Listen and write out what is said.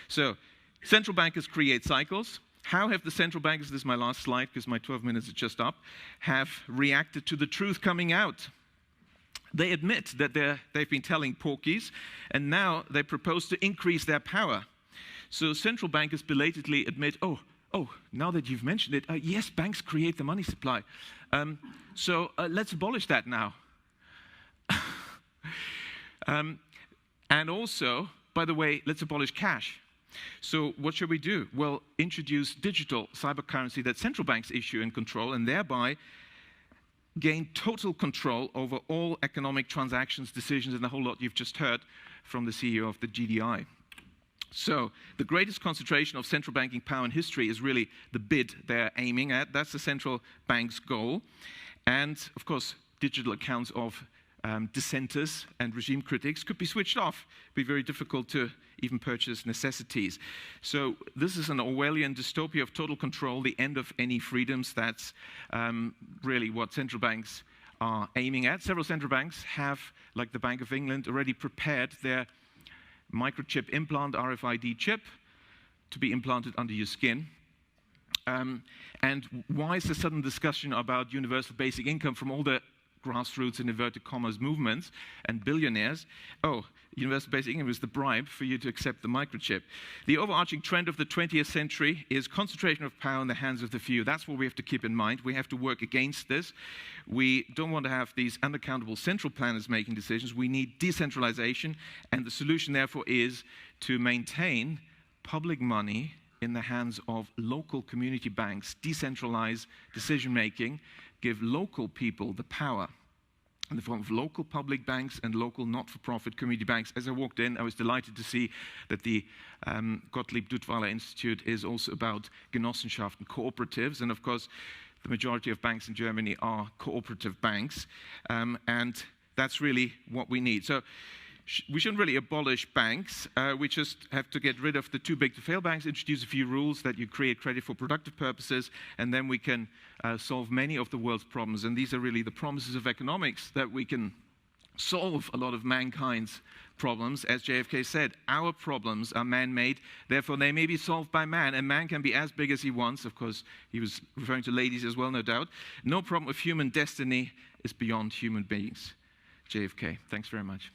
So, central bankers create cycles. How have the central bankers, this is my last slide because my 12 minutes are just up, have reacted to the truth coming out? They admit that they've been telling porkies, and now they propose to increase their power. So central bankers belatedly admit, oh, now that you've mentioned it, yes, banks create the money supply. So let's abolish that now. And also, by the way, let's abolish cash. So what should we do? Well, introduce digital cyber currency that central banks issue and control, and thereby gain total control over all economic transactions, decisions, and the whole lot you've just heard from the CEO of the GDI. So the greatest concentration of central banking power in history is really the bid they're aiming at. That's the central bank's goal. And, of course, digital accounts of dissenters and regime critics could be switched off. It'd be very difficult to even purchase necessities. So this is an Orwellian dystopia of total control, the end of any freedoms. That's really what central banks are aiming at. Several central banks have, like the Bank of England, already prepared their microchip implant, RFID chip, to be implanted under your skin. And why is the sudden discussion about universal basic income from all the grassroots and inverted commas movements and billionaires? Oh, universal basic income is the bribe for you to accept the microchip. The overarching trend of the 20th century is concentration of power in the hands of the few. That's what we have to keep in mind. We have to work against this. We don't want to have these unaccountable central planners making decisions. We need decentralization, and the solution, therefore, is to maintain public money in the hands of local community banks, decentralize decision-making, give local people the power in the form of local public banks and local not-for-profit community banks. As I walked in, I was delighted to see that the Gottlieb Duttweiler Institute is also about Genossenschaften, cooperatives, and of course, the majority of banks in Germany are cooperative banks, and that's really what we need. So we shouldn't really abolish banks. We just have to get rid of the too big to fail banks, introduce a few rules that you create credit for productive purposes, and then we can solve many of the world's problems. And these are really the promises of economics, that we can solve a lot of mankind's problems. As JFK said, our problems are man-made, therefore they may be solved by man, and man can be as big as he wants. Of course, he was referring to ladies as well, no doubt. No problem of human destiny is beyond human beings. JFK. Thanks very much.